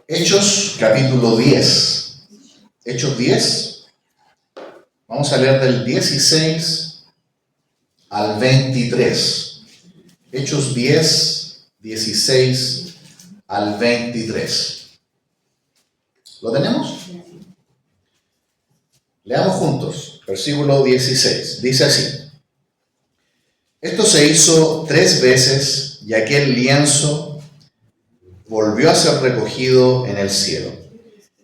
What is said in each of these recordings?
Hechos capítulo 10. Hechos 10. Vamos a leer del 16 al 23. Hechos 10, 16 al 23. ¿Lo tenemos? Leamos juntos. Versículo 16. Dice así: Esto se hizo 3 veces y aquel lienzo volvió a ser recogido en el cielo.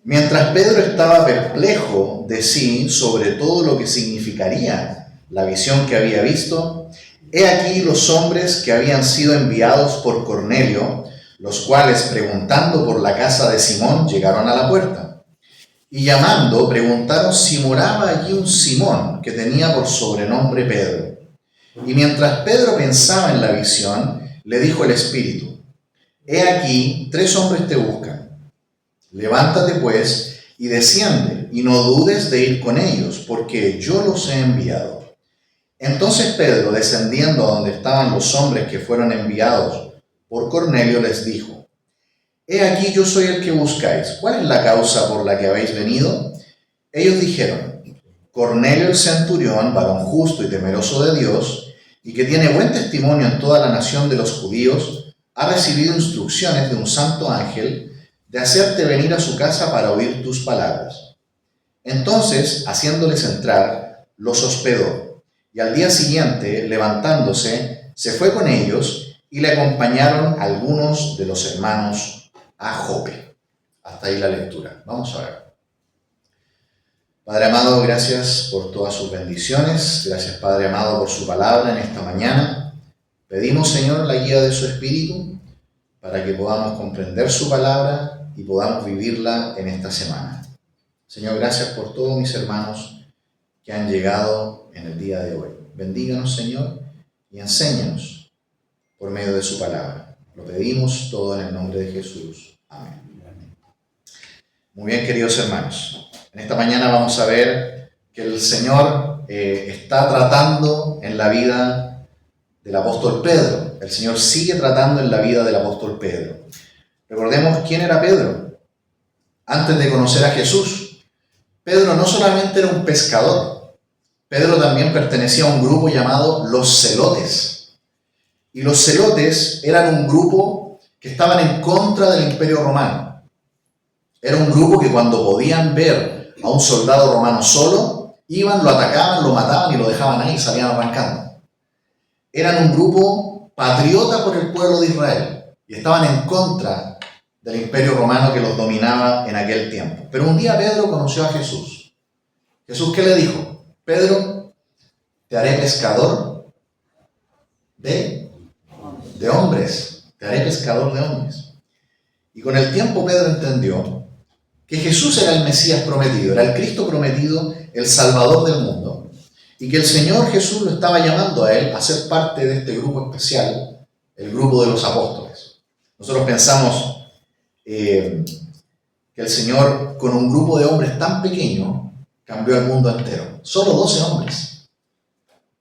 Mientras Pedro estaba perplejo de sí sobre todo lo que significaría la visión que había visto, he aquí los hombres que habían sido enviados por Cornelio, los cuales preguntando por la casa de Simón llegaron a la puerta. Y llamando, preguntaron si moraba allí un Simón, que tenía por sobrenombre Pedro. Y mientras Pedro pensaba en la visión, le dijo el Espíritu: He aquí, 3 hombres te buscan. Levántate pues y desciende, y no dudes de ir con ellos, porque yo los he enviado. Entonces Pedro, descendiendo a donde estaban los hombres que fueron enviados por Cornelio, les dijo: He aquí yo soy el que buscáis. ¿Cuál es la causa por la que habéis venido? Ellos dijeron: Cornelio el centurión, varón justo y temeroso de Dios, y que tiene buen testimonio en toda la nación de los judíos, ha recibido instrucciones de un santo ángel de hacerte venir a su casa para oír tus palabras. Entonces, haciéndoles entrar, los hospedó, y al día siguiente, levantándose, se fue con ellos, y le acompañaron algunos de los hermanos a Jope. Hasta ahí la lectura. Vamos a ver. Padre amado, gracias por todas sus bendiciones. Gracias, Padre amado, por su palabra en esta mañana. Pedimos, Señor, la guía de su Espíritu para que podamos comprender su palabra y podamos vivirla en esta semana. Señor, gracias por todos mis hermanos que han llegado en el día de hoy. Bendíganos, Señor, y enséñanos por medio de su palabra. Lo pedimos todo en el nombre de Jesús. Amén. Muy bien, queridos hermanos. En esta mañana vamos a ver que el Señor está tratando en la vida del apóstol Pedro. El Señor sigue tratando en la vida del apóstol Pedro. Recordemos quién era Pedro. Antes de conocer a Jesús, Pedro no solamente era un pescador. Pedro también pertenecía a un grupo llamado los celotes. Y los celotes eran un grupo que estaban en contra del Imperio Romano. Era un grupo que cuando podían ver a un soldado romano solo, iban, lo atacaban, lo mataban y lo dejaban ahí, salían arrancando. Eran un grupo patriota por el pueblo de Israel y estaban en contra del Imperio Romano que los dominaba en aquel tiempo. Pero un día Pedro conoció a Jesús. ¿Jesús qué le dijo? Pedro, te haré pescador de hombres. Te haré pescador de hombres. Y con el tiempo Pedro entendió que Jesús era el Mesías prometido, era el Cristo prometido, el Salvador del mundo, y que el Señor Jesús lo estaba llamando a él a ser parte de este grupo especial, el grupo de los apóstoles. Nosotros pensamos que el Señor, con un grupo de hombres tan pequeño, cambió el mundo entero. Solo 12 hombres.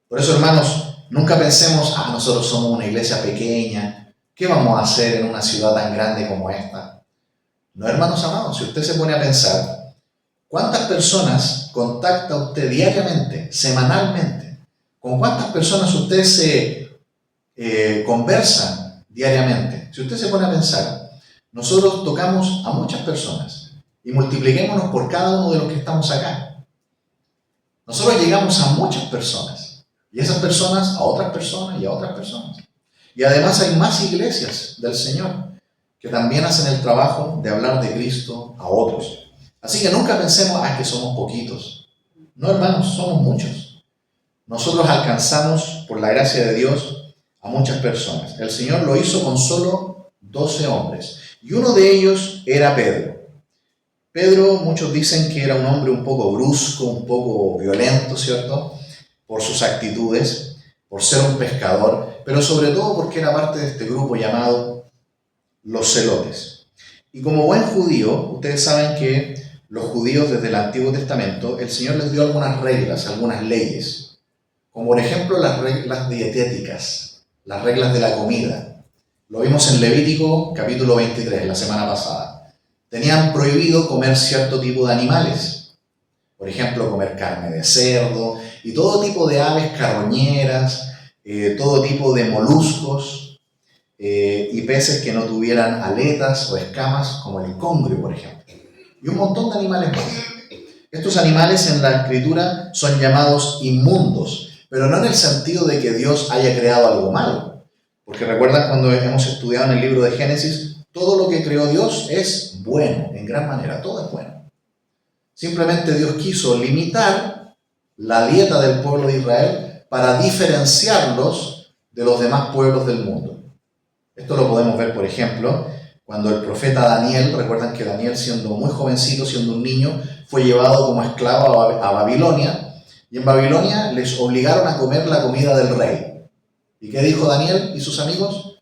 Por eso, hermanos, nunca pensemos, nosotros somos una iglesia pequeña, ¿qué vamos a hacer en una ciudad tan grande como esta? No, hermanos amados, si usted se pone a pensar, ¿cuántas personas contacta usted diariamente, semanalmente? ¿Con cuántas personas usted se conversa diariamente? Si usted se pone a pensar, nosotros tocamos a muchas personas y multipliquémonos por cada uno de los que estamos acá. Nosotros llegamos a muchas personas y esas personas a otras personas y a otras personas. Y además hay más iglesias del Señor que también hacen el trabajo de hablar de Cristo a otros. Así que nunca pensemos, que somos poquitos. No, hermanos, somos muchos. Nosotros alcanzamos, por la gracia de Dios, a muchas personas. El Señor lo hizo con solo 12 hombres. Y uno de ellos era Pedro. Pedro, muchos dicen que era un hombre un poco brusco, un poco violento, ¿cierto? Por sus actitudes, por ser un pescador, pero sobre todo porque era parte de este grupo llamado los celotes. Y como buen judío, ustedes saben que los judíos desde el Antiguo Testamento, el Señor les dio algunas reglas, algunas leyes, como por ejemplo las reglas dietéticas, las reglas de la comida. Lo vimos en Levítico capítulo 23, la semana pasada. Tenían prohibido comer cierto tipo de animales. Por ejemplo, comer carne de cerdo y todo tipo de aves carroñeras, todo tipo de moluscos y peces que no tuvieran aletas o escamas, como el congrio, por ejemplo. Y un montón de animales más. Estos animales en la Escritura son llamados inmundos, pero no en el sentido de que Dios haya creado algo malo. Porque recuerdan cuando hemos estudiado en el libro de Génesis, todo lo que creó Dios es bueno, en gran manera, todo es bueno. Simplemente Dios quiso limitar la dieta del pueblo de Israel para diferenciarlos de los demás pueblos del mundo. Esto lo podemos ver, por ejemplo, cuando el profeta Daniel, recuerdan que Daniel, siendo muy jovencito, siendo un niño, fue llevado como esclavo a Babilonia, y en Babilonia les obligaron a comer la comida del rey. ¿Y qué dijo Daniel y sus amigos?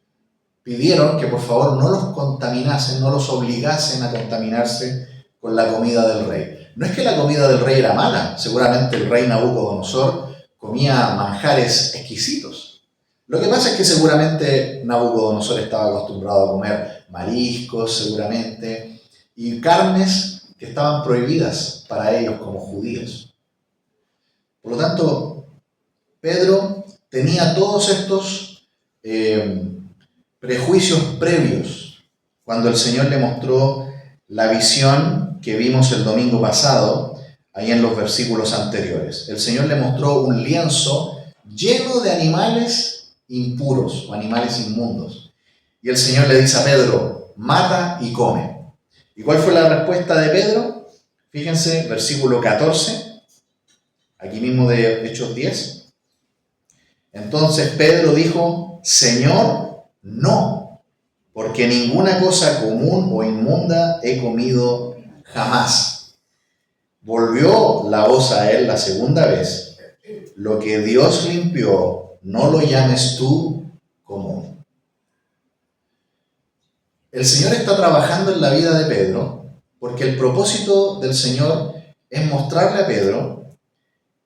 Pidieron que por favor no los contaminasen, no los obligasen a contaminarse con la comida del rey. No es que la comida del rey era mala, seguramente el rey Nabucodonosor comía manjares exquisitos. Lo que pasa es que seguramente Nabucodonosor estaba acostumbrado a comer mariscos, seguramente, y carnes que estaban prohibidas para ellos como judíos. Por lo tanto, Pedro tenía todos estos prejuicios previos cuando el Señor le mostró la visión que vimos el domingo pasado, ahí en los versículos anteriores. El Señor le mostró un lienzo lleno de animales impuros o animales inmundos. Y el Señor le dice a Pedro, mata y come. ¿Y cuál fue la respuesta de Pedro? Fíjense, versículo 14, aquí mismo de Hechos 10. Entonces Pedro dijo, Señor, no, porque ninguna cosa común o inmunda he comido jamás. Volvió la voz a él la segunda vez, lo que Dios limpió, no lo llames tú común. El Señor está trabajando en la vida de Pedro, porque el propósito del Señor es mostrarle a Pedro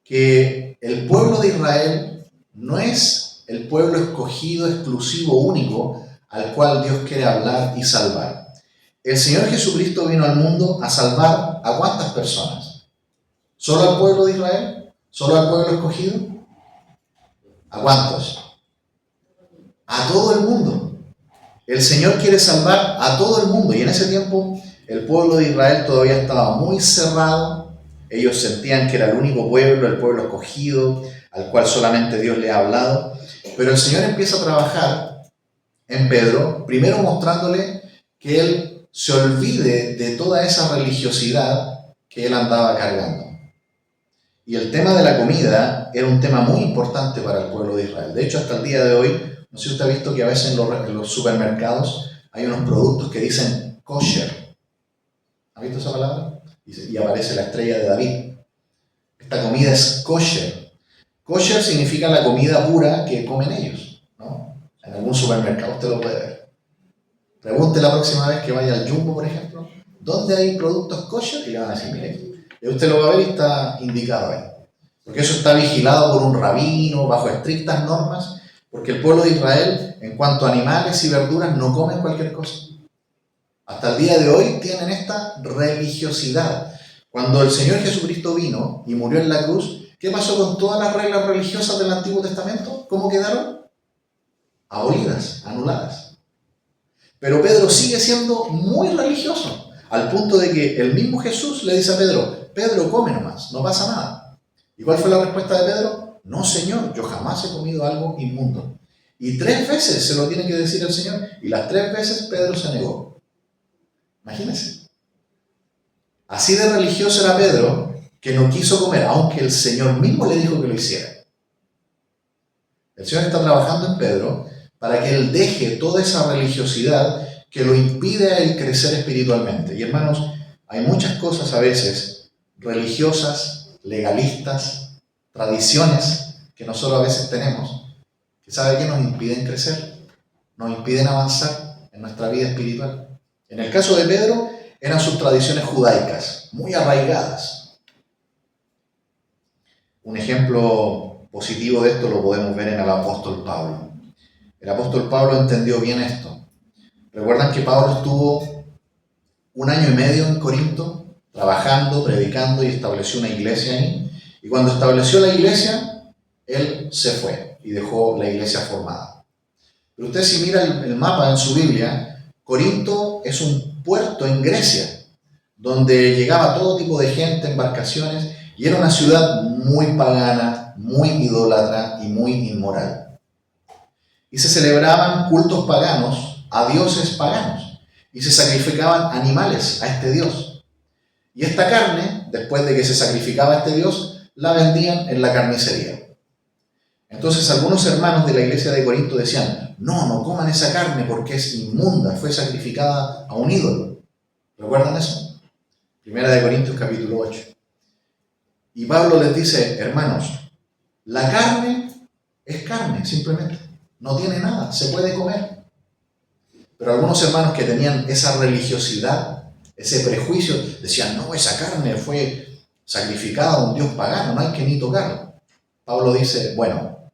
que el pueblo de Israel no es el pueblo escogido, exclusivo, único, al cual Dios quiere hablar y salvar. El Señor Jesucristo vino al mundo a salvar ¿a cuántas personas? ¿Solo al pueblo de Israel? ¿Solo al pueblo escogido? ¿A cuántos? A todo el mundo. El Señor quiere salvar a todo el mundo, y en ese tiempo el pueblo de Israel todavía estaba muy cerrado. Ellos sentían que era el único pueblo, el pueblo escogido, al cual solamente Dios le ha hablado. Pero el Señor empieza a trabajar en Pedro, primero mostrándole que él se olvide de toda esa religiosidad que él andaba cargando. Y el tema de la comida era un tema muy importante para el pueblo de Israel. De hecho, hasta el día de hoy, no sé si usted ha visto que a veces en los supermercados hay unos productos que dicen kosher. ¿Ha visto esa palabra? Y aparece la estrella de David. Esta comida es kosher. Kosher significa la comida pura que comen ellos, ¿no? En algún supermercado usted lo puede ver. Pregunte la próxima vez que vaya al Jumbo, por ejemplo, ¿dónde hay productos kosher? Y le van a decir, mire, y usted lo va a ver y está indicado ahí. Porque eso está vigilado por un rabino, bajo estrictas normas, porque el pueblo de Israel, en cuanto a animales y verduras, no comen cualquier cosa. Hasta el día de hoy tienen esta religiosidad. Cuando el Señor Jesucristo vino y murió en la cruz, ¿qué pasó con todas las reglas religiosas del Antiguo Testamento? ¿Cómo quedaron? Abolidas, anuladas. Pero Pedro sigue siendo muy religioso, al punto de que el mismo Jesús le dice a Pedro, Pedro, come nomás, no pasa nada. ¿Y cuál fue la respuesta de Pedro? No, Señor, yo jamás he comido algo inmundo. Y 3 veces se lo tiene que decir el Señor, y las 3 veces Pedro se negó. Imagínense. Así de religioso era Pedro, que no quiso comer, aunque el Señor mismo le dijo que lo hiciera. El Señor está trabajando en Pedro para que él deje toda esa religiosidad que lo impide a él crecer espiritualmente. Y hermanos, hay muchas cosas a veces religiosas, legalistas, tradiciones que nosotros a veces tenemos, que ¿sabe qué? Nos impiden crecer, nos impiden avanzar en nuestra vida espiritual. En el caso de Pedro, eran sus tradiciones judaicas, muy arraigadas. Un ejemplo positivo de esto lo podemos ver en el apóstol Pablo. El apóstol Pablo entendió bien esto. Recuerdan que Pablo estuvo 1 año y medio en Corinto, trabajando, predicando, y estableció una iglesia ahí. Y cuando estableció la iglesia, él se fue y dejó la iglesia formada. Pero usted, si mira el mapa en su Biblia, Corinto es un puerto en Grecia, donde llegaba todo tipo de gente, embarcaciones, y era una ciudad muy pagana, muy idólatra y muy inmoral. Y se celebraban cultos paganos a dioses paganos, y se sacrificaban animales a este dios. Y esta carne, después de que se sacrificaba a este dios, la vendían en la carnicería. Entonces algunos hermanos de la iglesia de Corinto decían: no coman esa carne porque es inmunda, fue sacrificada a un ídolo. ¿Recuerdan eso? Primera de Corintios capítulo 8. Y Pablo les dice: hermanos, la carne es carne, simplemente. No tiene nada, se puede comer. Pero algunos hermanos que tenían esa religiosidad, ese prejuicio, decían: no, esa carne fue sacrificada a un dios pagano, no hay que ni tocarla. Pablo dice: bueno,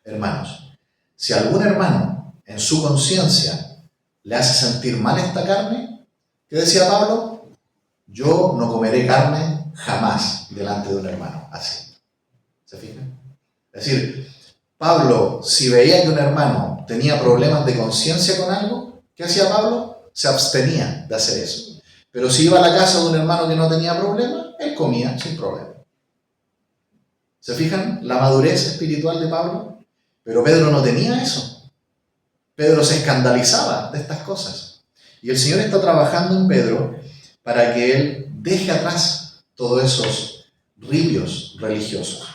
hermanos, si algún hermano en su conciencia le hace sentir mal esta carne, ¿qué decía Pablo? Yo no comeré carne jamás delante de un hermano. Así. ¿Se fijan? Es decir, Pablo, si veía que un hermano tenía problemas de conciencia con algo, ¿qué hacía Pablo? Se abstenía de hacer eso. Pero si iba a la casa de un hermano que no tenía problema, él comía sin problema. ¿Se fijan la madurez espiritual de Pablo? Pero Pedro no tenía eso. Pedro se escandalizaba de estas cosas. Y el Señor está trabajando en Pedro para que él deje atrás todos esos ritos religiosos.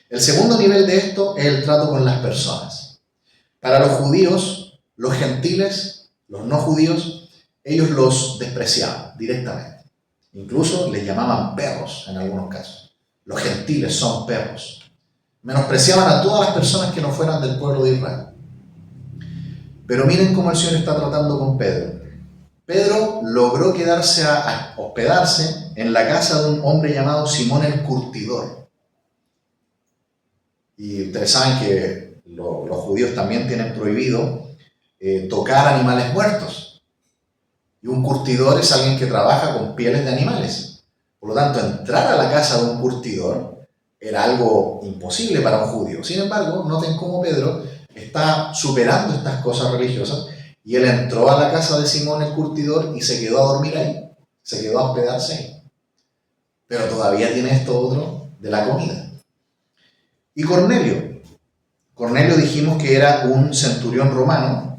El segundo nivel de esto es el trato con las personas. Para los judíos, los gentiles, los no judíos, ellos los despreciaban directamente. Incluso les llamaban perros en algunos casos. Los gentiles son perros. Menospreciaban a todas las personas que no fueran del pueblo de Israel. Pero miren cómo el Señor está tratando con Pedro. Pedro logró quedarse a hospedarse en la casa de un hombre llamado Simón el Curtidor. Y ustedes saben que los judíos también tienen prohibido tocar animales muertos. Y un curtidor es alguien que trabaja con pieles de animales. Por lo tanto, entrar a la casa de un curtidor era algo imposible para un judío. Sin embargo, noten cómo Pedro está superando estas cosas religiosas y él entró a la casa de Simón el Curtidor y se quedó a dormir ahí, se quedó a hospedarse ahí. Pero todavía tiene esto otro de la comida. Y Cornelio dijimos que era un centurión romano.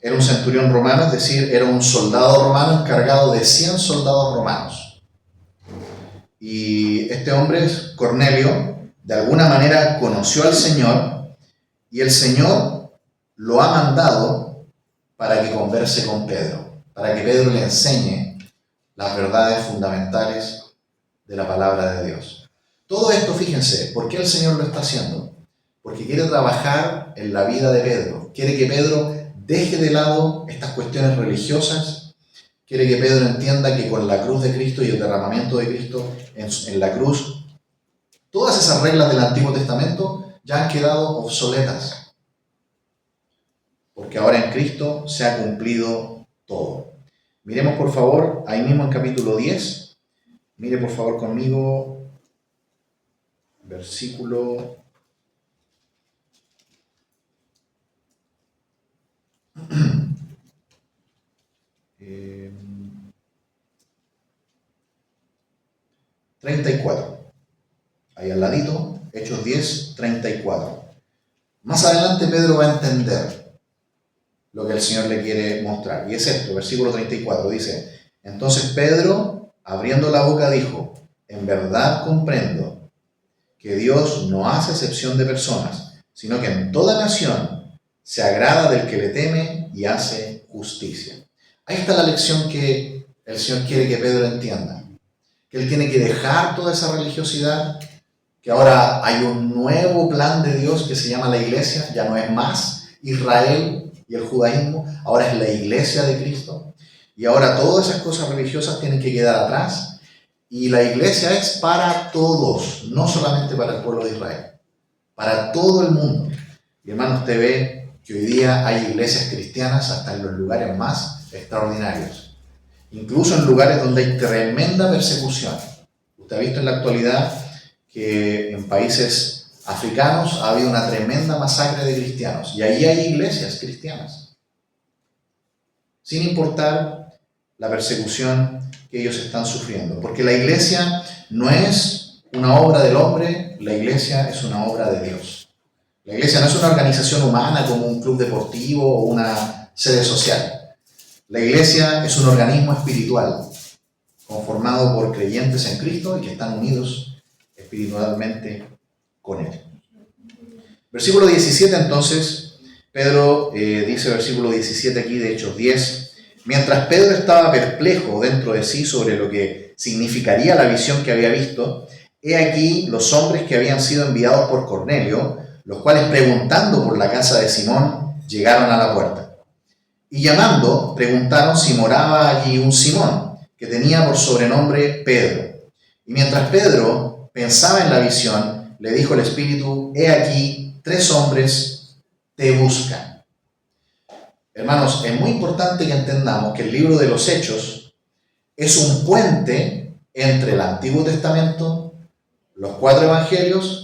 Era un centurión romano, es decir, era un soldado romano encargado de 100 soldados romanos. Y este hombre, Cornelio, de alguna manera conoció al Señor y el Señor lo ha mandado para que converse con Pedro, para que Pedro le enseñe las verdades fundamentales de la palabra de Dios. Todo esto, fíjense, ¿por qué el Señor lo está haciendo? Porque quiere trabajar en la vida de Pedro, quiere que Pedro deje de lado estas cuestiones religiosas. Quiere que Pedro entienda que con la cruz de Cristo y el derramamiento de Cristo en la cruz, todas esas reglas del Antiguo Testamento ya han quedado obsoletas. Porque ahora en Cristo se ha cumplido todo. Miremos por favor, ahí mismo en capítulo 10, mire por favor conmigo, versículo 34. Ahí al ladito, Hechos 10, 34. Más adelante Pedro va a entender lo que el Señor le quiere mostrar. Y es esto, versículo 34, dice: entonces Pedro, abriendo la boca, dijo: en verdad comprendo que Dios no hace excepción de personas, sino que en toda nación se agrada del que le teme y hace justicia. Ahí está la lección que el Señor quiere que Pedro entienda. Que él tiene que dejar toda esa religiosidad, que ahora hay un nuevo plan de Dios que se llama la iglesia, ya no es más Israel y el judaísmo, ahora es la iglesia de Cristo, y ahora todas esas cosas religiosas tienen que quedar atrás, y la iglesia es para todos, no solamente para el pueblo de Israel, para todo el mundo. Y hermano, usted ve que hoy día hay iglesias cristianas hasta en los lugares más extraordinarios, incluso en lugares donde hay tremenda persecución. Usted ha visto en la actualidad que en países africanos ha habido una tremenda masacre de cristianos, y ahí hay iglesias cristianas, sin importar la persecución que ellos están sufriendo, porque la iglesia no es una obra del hombre, la iglesia es una obra de Dios. La iglesia no es una organización humana como un club deportivo o una sede social. La iglesia es un organismo espiritual conformado por creyentes en Cristo y que están unidos espiritualmente con Él. Versículo 17 entonces, Pedro dice, versículo 17 aquí de Hechos 10, mientras Pedro estaba perplejo dentro de sí sobre lo que significaría la visión que había visto, he aquí los hombres que habían sido enviados por Cornelio, los cuales preguntando por la casa de Simón, llegaron a la puerta. Y llamando, preguntaron si moraba allí un Simón, que tenía por sobrenombre Pedro. Y mientras Pedro pensaba en la visión, le dijo el Espíritu, he aquí 3 hombres te buscan. Hermanos, es muy importante que entendamos que el libro de los Hechos es un puente entre el Antiguo Testamento, los 4 evangelios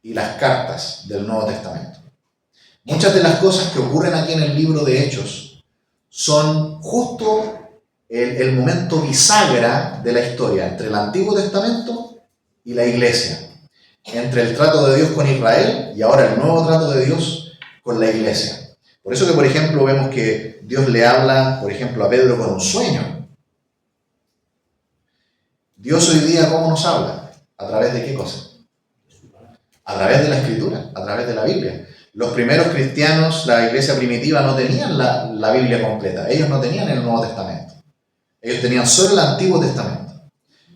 y las cartas del Nuevo Testamento. Muchas de las cosas que ocurren aquí en el libro de Hechos son justo el momento bisagra de la historia entre el Antiguo Testamento y la iglesia, entre el trato de Dios con Israel y ahora el nuevo trato de Dios con la iglesia. Por eso que, por ejemplo, vemos que Dios le habla, por ejemplo, a Pedro con un sueño. Dios hoy día, ¿cómo nos habla? ¿A través de qué cosa? A través de la Escritura, a través de la Biblia. Los primeros cristianos, la iglesia primitiva, no tenían la Biblia completa. Ellos no tenían el Nuevo Testamento. Ellos tenían solo el Antiguo Testamento.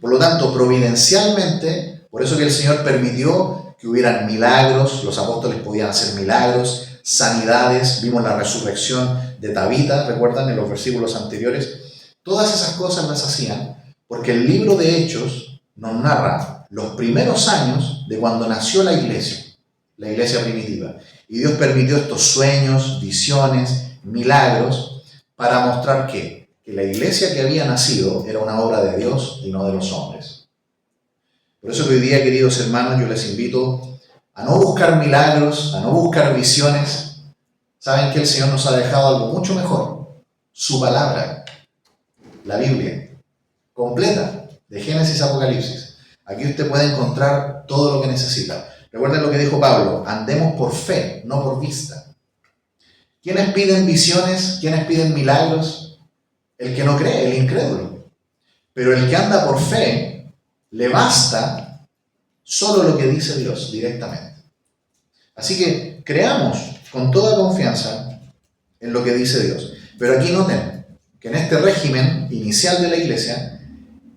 Por lo tanto, providencialmente, por eso que el Señor permitió que hubieran milagros, los apóstoles podían hacer milagros, sanidades, vimos la resurrección de Tabita, recuerdan en los versículos anteriores. Todas esas cosas las hacían porque el libro de Hechos nos narra los primeros años de cuando nació la iglesia primitiva. Y Dios permitió estos sueños, visiones, milagros, para mostrar que la iglesia que había nacido era una obra de Dios y no de los hombres. Por eso que hoy día, queridos hermanos, yo les invito a no buscar milagros, a no buscar visiones. Saben que el Señor nos ha dejado algo mucho mejor, su palabra, la Biblia, completa, de Génesis a Apocalipsis. Aquí usted puede encontrar todo lo que necesita. Recuerden lo que dijo Pablo, andemos por fe, no por vista. ¿Quiénes piden visiones? ¿Quiénes piden milagros? El que no cree, el incrédulo. Pero el que anda por fe, le basta solo lo que dice Dios directamente. Así que creamos con toda confianza en lo que dice Dios. Pero aquí noten que en este régimen inicial de la iglesia,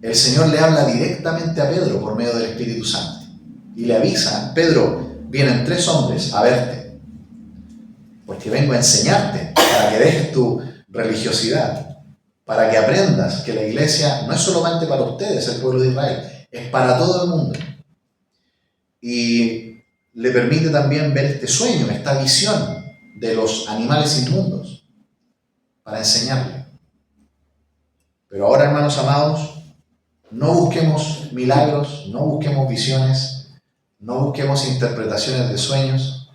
el Señor le habla directamente a Pedro por medio del Espíritu Santo. Y le avisa, Pedro, vienen 3 hombres a verte, porque vengo a enseñarte para que dejes tu religiosidad, para que aprendas que la iglesia no es solamente para ustedes, el pueblo de Israel, es para todo el mundo. Y le permite también ver este sueño, esta visión de los animales inmundos, para enseñarle. Pero ahora, hermanos amados, no busquemos milagros, no busquemos visiones, no busquemos interpretaciones de sueños.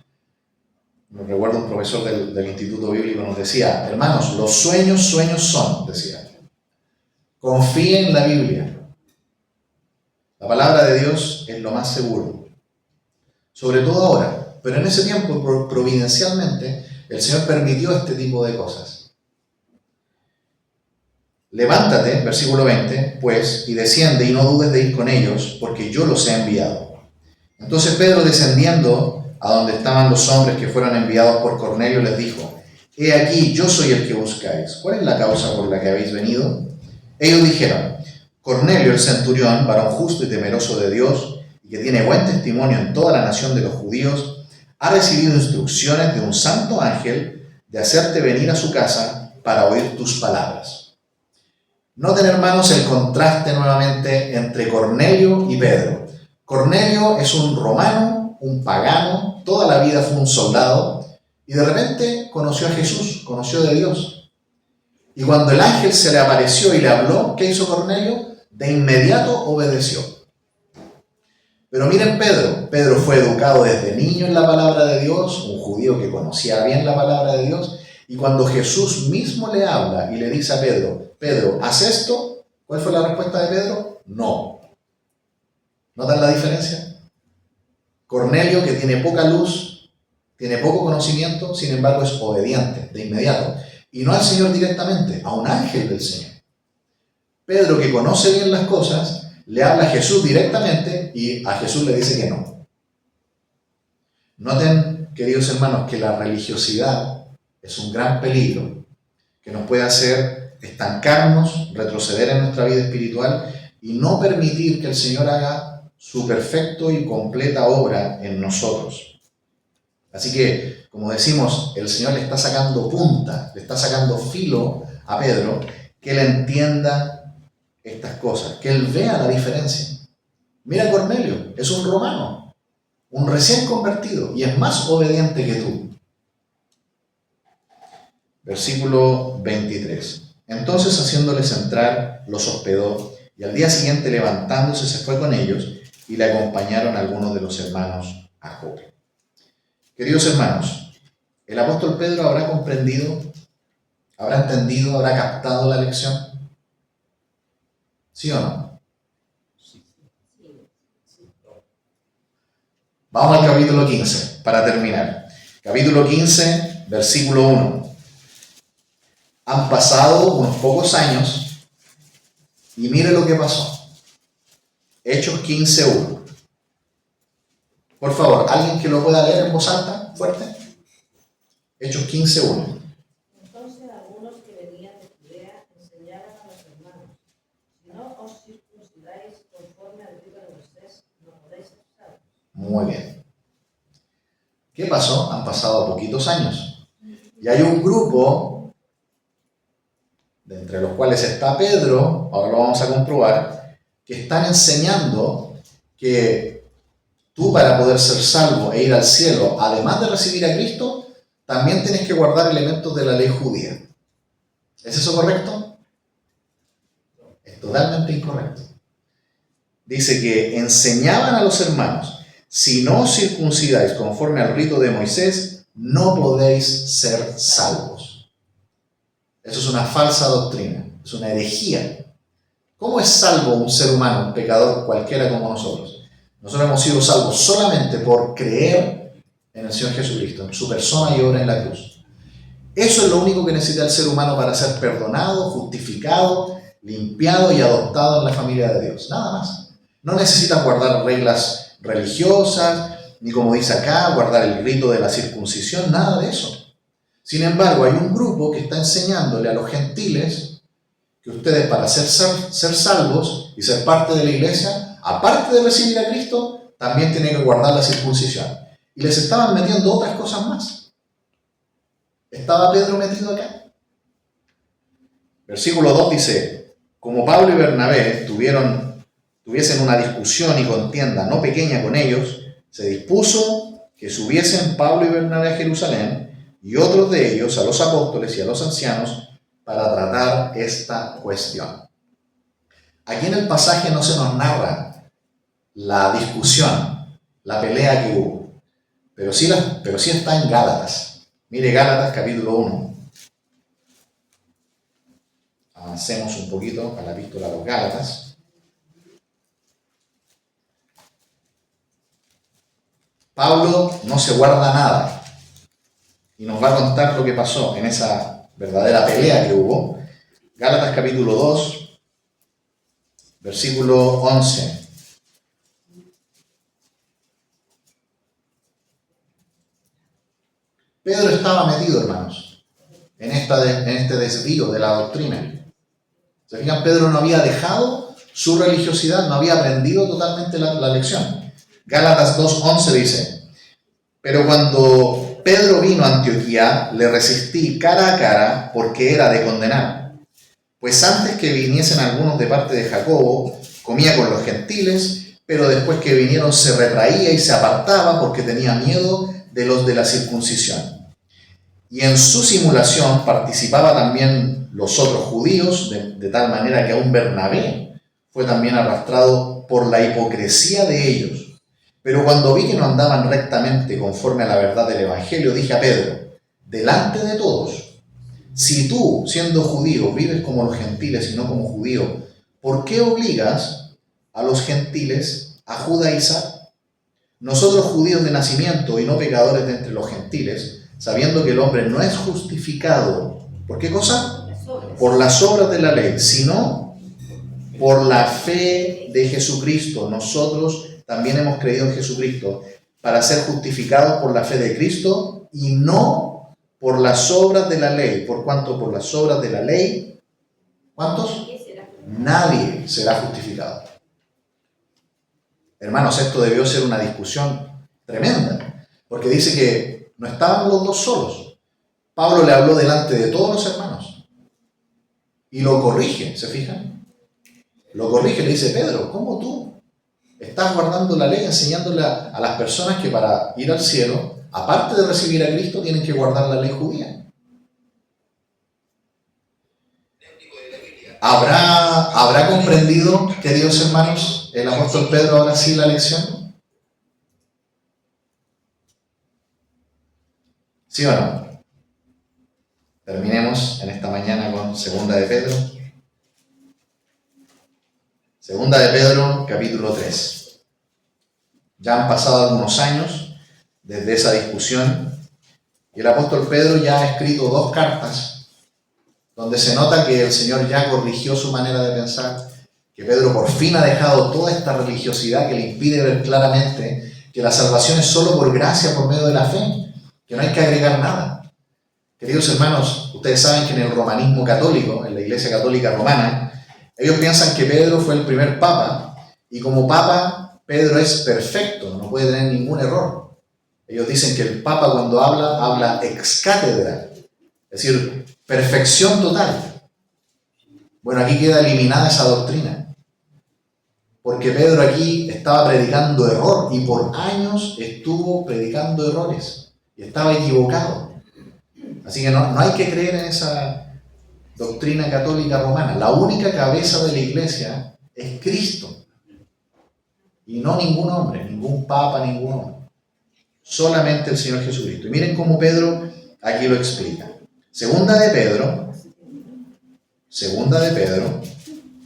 Me recuerdo un profesor del Instituto Bíblico nos decía, hermanos, los sueños son, decía. Confíen en la Biblia. La palabra de Dios es lo más seguro. Sobre todo ahora, pero en ese tiempo, providencialmente, el Señor permitió este tipo de cosas. Levántate, versículo 20, pues, y desciende y no dudes de ir con ellos, porque yo los he enviado. Entonces Pedro, descendiendo a donde estaban los hombres que fueron enviados por Cornelio, les dijo, he aquí, yo soy el que buscáis. ¿Cuál es la causa por la que habéis venido? Ellos dijeron, Cornelio el centurión, varón justo y temeroso de Dios, y que tiene buen testimonio en toda la nación de los judíos, ha recibido instrucciones de un santo ángel de hacerte venir a su casa para oír tus palabras. Noten, hermanos, el contraste nuevamente entre Cornelio y Pedro. Cornelio es un romano, un pagano, toda la vida fue un soldado, Y de repente conoció a Jesús, conoció de Dios. Y cuando el ángel se le apareció y le habló, ¿qué hizo Cornelio? De inmediato obedeció. Pero miren Pedro. Pedro fue educado desde niño en la palabra de Dios, un judío que conocía bien la palabra de Dios. Y cuando Jesús mismo le habla y le dice a Pedro, Pedro, ¿haz esto? ¿Cuál fue la respuesta de Pedro? No. ¿Notan la diferencia? Cornelio, que tiene poca luz, tiene poco conocimiento, sin embargo es obediente de inmediato. Y no al Señor directamente, a un ángel del Señor. Pedro, que conoce bien las cosas, le habla a Jesús directamente y a Jesús le dice que no. Noten, queridos hermanos, que la religiosidad es un gran peligro que nos puede hacer estancarnos, retroceder en nuestra vida espiritual y no permitir que el Señor haga su perfecto y completa obra en nosotros. Así que, como decimos, el Señor le está sacando punta, le está sacando filo a Pedro, que él entienda estas cosas, que él vea la diferencia. Mira Cornelio, es un romano, un recién convertido, y es más obediente que tú. Versículo 23. Entonces, haciéndoles entrar, los hospedó, y al día siguiente, levantándose, se fue con ellos, y le acompañaron algunos de los hermanos a Jope. Queridos hermanos, ¿el apóstol Pedro habrá comprendido, habrá entendido, habrá captado la lección? ¿Sí o no? Vamos al capítulo 15, para terminar. Capítulo 15, versículo 1. Han pasado unos pocos años y mire lo que pasó. Hechos 15:1. Por favor, ¿alguien que lo pueda leer en voz alta, fuerte? Hechos 15:1. Entonces algunos que venían de Judea enseñaban a los hermanos: si no os circuncidáis conforme al rito de Moisés, no podéis ser salvos. Muy bien. ¿Qué pasó? Han pasado poquitos años. Y hay un grupo, de entre los cuales está Pedro, ahora lo vamos a comprobar, que están enseñando que tú, para poder ser salvo e ir al cielo, además de recibir a Cristo, también tienes que guardar elementos de la ley judía. ¿Es eso correcto? Es totalmente incorrecto. Dice que enseñaban a los hermanos: si no os circuncidáis conforme al rito de Moisés, no podéis ser salvos. Eso es una falsa doctrina, es una herejía. ¿Cómo es salvo un ser humano, un pecador cualquiera como nosotros? Nosotros hemos sido salvos solamente por creer en el Señor Jesucristo, en su persona y obra en la cruz. Eso es lo único que necesita el ser humano para ser perdonado, justificado, limpiado y adoptado en la familia de Dios. Nada más. No necesita guardar reglas religiosas, ni como dice acá, guardar el rito de la circuncisión, nada de eso. Sin embargo, hay un grupo que está enseñándole a los gentiles que ustedes, para ser salvos y ser parte de la iglesia, aparte de recibir a Cristo, también tienen que guardar la circuncisión. Y les estaban metiendo otras cosas más. ¿Estaba Pedro metido acá? Versículo 2 dice: como Pablo y Bernabé tuviesen una discusión y contienda no pequeña con ellos, se dispuso que subiesen Pablo y Bernabé a Jerusalén, y otros de ellos a los apóstoles y a los ancianos, para tratar esta cuestión. Aquí en el pasaje no se nos narra la discusión, la pelea que hubo, pero sí está en Gálatas. Mire Gálatas capítulo 1. Avancemos un poquito a la epístola a los Gálatas. Pablo no se guarda nada y nos va a contar lo que pasó en esa verdadera pelea que hubo. Gálatas capítulo 2, versículo 11. Pedro estaba metido, hermanos, en este desvío de la doctrina. ¿Se fijan? Pedro no había dejado su religiosidad, no había aprendido totalmente la lección. Gálatas 2:11 dice: pero cuando Pedro vino a Antioquía, le resistí cara a cara, porque era de condenar. Pues antes que viniesen algunos de parte de Jacobo, comía con los gentiles, pero después que vinieron se retraía y se apartaba porque tenía miedo de los de la circuncisión. y en su simulación participaban también los otros judíos, de tal manera que aún Bernabé fue también arrastrado por la hipocresía de ellos. Pero cuando vi que no andaban rectamente conforme a la verdad del Evangelio, dije a Pedro, delante de todos, si tú, siendo judío, vives como los gentiles y no como judío, ¿por qué obligas a los gentiles a judaizar? Nosotros judíos de nacimiento y no pecadores de entre los gentiles, sabiendo que el hombre no es justificado, ¿por qué cosa? Por las obras de la ley, sino por la fe de Jesucristo. Nosotros también hemos creído en Jesucristo para ser justificados por la fe de Cristo y no por las obras de la ley. ¿Por cuánto? Por las obras de la ley. ¿Cuántos? Nadie será justificado. Hermanos, esto debió ser una discusión tremenda, porque dice que no estaban los dos solos. Pablo le habló delante de todos los hermanos y lo corrige, ¿se fijan? Lo corrige, le dice, Pedro, ¿cómo tú estás guardando la ley, enseñándole a las personas que para ir al cielo, aparte de recibir a Cristo, tienen que guardar la ley judía? ¿Habrá comprendido, queridos hermanos, el apóstol Pedro ahora sí la lección? ¿Sí o no? Terminemos en esta mañana con Segunda de Pedro. Segunda de Pedro, capítulo 3. Ya han pasado algunos años desde esa discusión y el apóstol Pedro ya ha escrito 2 cartas donde se nota que el Señor ya corrigió su manera de pensar, que Pedro por fin ha dejado toda esta religiosidad que le impide ver claramente que la salvación es solo por gracia, por medio de la fe, que no hay que agregar nada. Queridos hermanos, ustedes saben que en el romanismo católico, en la Iglesia Católica Romana, ellos piensan que Pedro fue el primer papa, y como papa, Pedro es perfecto, no puede tener ningún error. Ellos dicen que el papa cuando habla ex cátedra, es decir, perfección total. Bueno, aquí queda eliminada esa doctrina, porque Pedro aquí estaba predicando error, y por años estuvo predicando errores, y estaba equivocado. Así que no hay que creer en esa doctrina católica romana. La única cabeza de la iglesia es Cristo, y no ningún hombre, ningún papa, ningún hombre. Solamente el Señor Jesucristo. Y miren cómo Pedro aquí lo explica. Segunda de Pedro,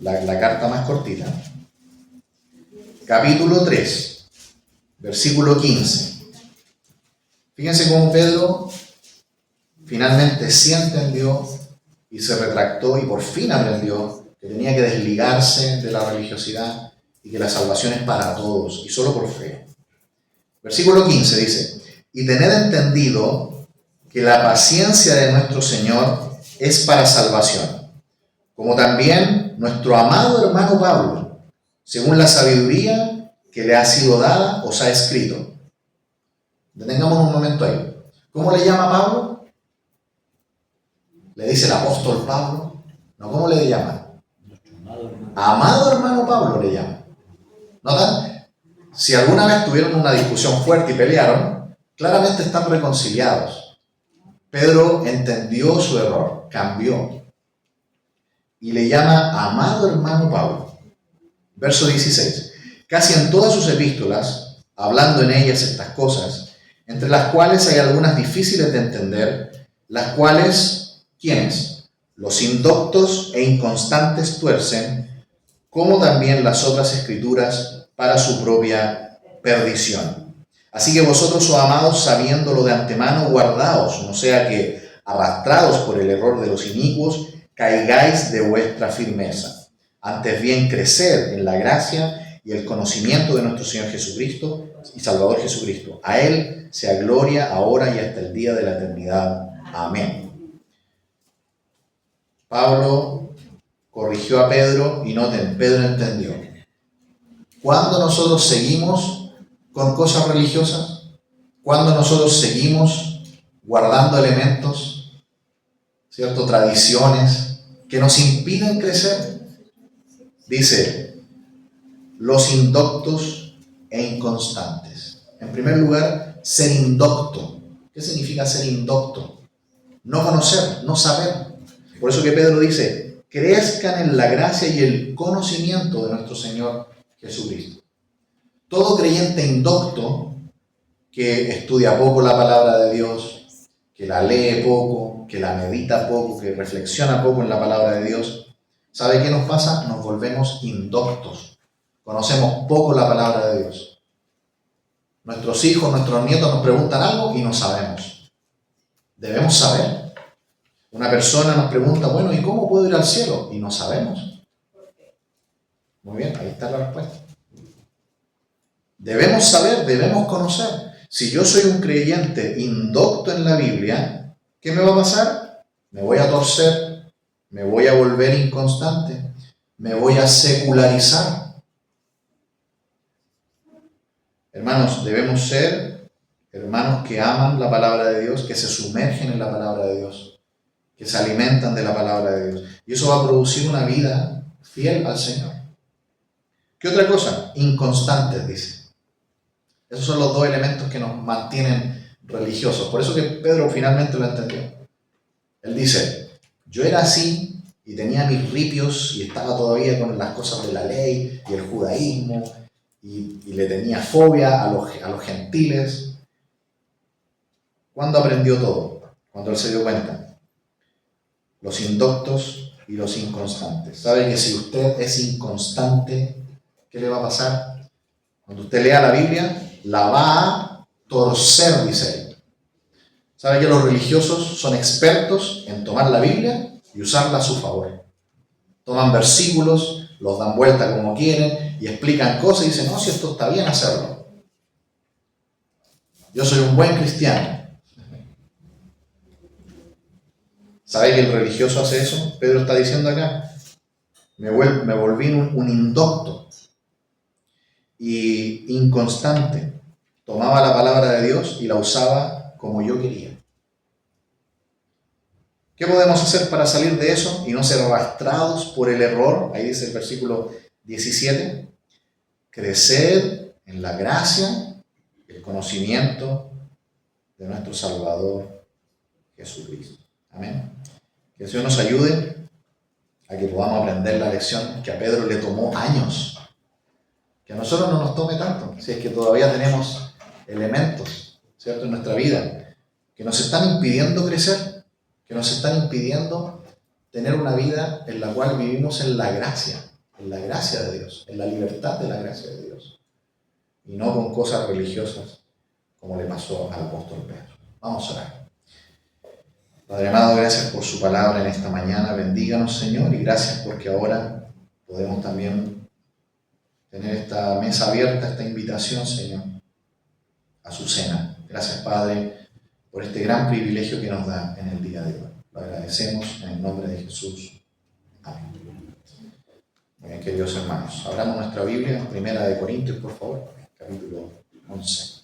la carta más cortita, capítulo 3, versículo 15. Fíjense cómo Pedro finalmente sí entendió y se retractó y por fin aprendió que tenía que desligarse de la religiosidad y que la salvación es para todos y solo por fe. Versículo 15 dice, y tened entendido que la paciencia de nuestro Señor es para salvación, como también nuestro amado hermano Pablo, según la sabiduría que le ha sido dada, os ha escrito. Detengamos un momento ahí. ¿Cómo le llama Pablo? Le dice el apóstol Pablo. No, ¿cómo le llama? Amado hermano Pablo le llama. ¿Notan? Si alguna vez tuvieron una discusión fuerte y pelearon, claramente están reconciliados. Pedro entendió su error, cambió y le llama amado hermano Pablo. Verso 16. Casi en todas sus epístolas, hablando en ellas estas cosas, entre las cuales hay algunas difíciles de entender, las cuales, ¿quiénes? Los indoctos e inconstantes tuercen, como también las otras escrituras para su propia perdición. Así que vosotros, oh amados, sabiéndolo de antemano, guardaos, no sea que, arrastrados por el error de los inicuos, caigáis de vuestra firmeza. Antes bien, crecer en la gracia y el conocimiento de nuestro Señor Jesucristo y Salvador Jesucristo. A Él sea gloria ahora y hasta el día de la eternidad. Amén. Pablo corrigió a Pedro y noten, Pedro entendió. Cuando nosotros seguimos con cosas religiosas, cuando nosotros seguimos guardando elementos, ¿cierto? Tradiciones que nos impiden crecer, dice, los indoctos e inconstantes. En primer lugar, ser indocto. ¿Qué significa ser indocto? no conocer, no saber. Por eso que Pedro dice, crezcan en la gracia y el conocimiento de nuestro Señor Jesucristo. Todo creyente indocto que estudia poco la palabra de Dios, que la lee poco, que la medita poco, que reflexiona poco en la palabra de Dios, ¿sabe qué nos pasa? Nos volvemos indoctos. Conocemos poco la palabra de Dios. Nuestros hijos, nuestros nietos nos preguntan algo y no sabemos. Debemos saber. Una persona nos pregunta, bueno, ¿y cómo puedo ir al cielo? Y no sabemos. Muy bien, ahí está la respuesta. Debemos saber, debemos conocer. Si yo soy un creyente indocto en la Biblia, ¿qué me va a pasar? Me voy a torcer, me voy a volver inconstante, me voy a secularizar. Hermanos, debemos ser hermanos que aman la palabra de Dios, que se sumergen en la palabra de Dios, que se alimentan de la palabra de Dios. Y eso va a producir una vida fiel al Señor. ¿Qué otra cosa? Inconstantes, dice. Esos son los dos elementos que nos mantienen religiosos. Por eso que Pedro finalmente lo entendió. Él dice, yo era así y tenía mis ripios y estaba todavía con las cosas de la ley y el judaísmo y le tenía fobia a los gentiles. ¿Cuándo aprendió todo? Cuando él se dio cuenta. Los indoctos y los inconstantes. ¿Sabe que si usted es inconstante, qué le va a pasar? Cuando usted lea la Biblia, la va a torcer, dice él. ¿Sabe que los religiosos son expertos en tomar la Biblia y usarla a su favor? Toman versículos, los dan vuelta como quieren y explican cosas y dicen, no, si esto está bien hacerlo. Yo soy un buen cristiano. ¿Sabe que el religioso hace eso? Pedro está diciendo acá, me volví un indocto y inconstante. Tomaba la palabra de Dios y la usaba como yo quería. ¿Qué podemos hacer para salir de eso y no ser arrastrados por el error? Ahí dice el versículo 17. Crecer en la gracia, el conocimiento de nuestro Salvador Jesucristo. Amén. Que el Señor nos ayude a que podamos aprender la lección que a Pedro le tomó años. Que a nosotros no nos tome tanto, si es que todavía tenemos elementos, ¿cierto?, en nuestra vida que nos están impidiendo crecer, que nos están impidiendo tener una vida en la cual vivimos en la gracia de Dios, en la libertad de la gracia de Dios, y no con cosas religiosas como le pasó al apóstol Pedro. Vamos a orar. Padre amado, gracias por su palabra en esta mañana. Bendíganos, Señor, y gracias porque ahora podemos también tener esta mesa abierta, esta invitación, Señor, a su cena. Gracias, Padre, por este gran privilegio que nos da en el día de hoy. Lo agradecemos en el nombre de Jesús. Amén. Muy bien, queridos hermanos. Abramos nuestra Biblia, 1 Corintios, por favor, capítulo 11.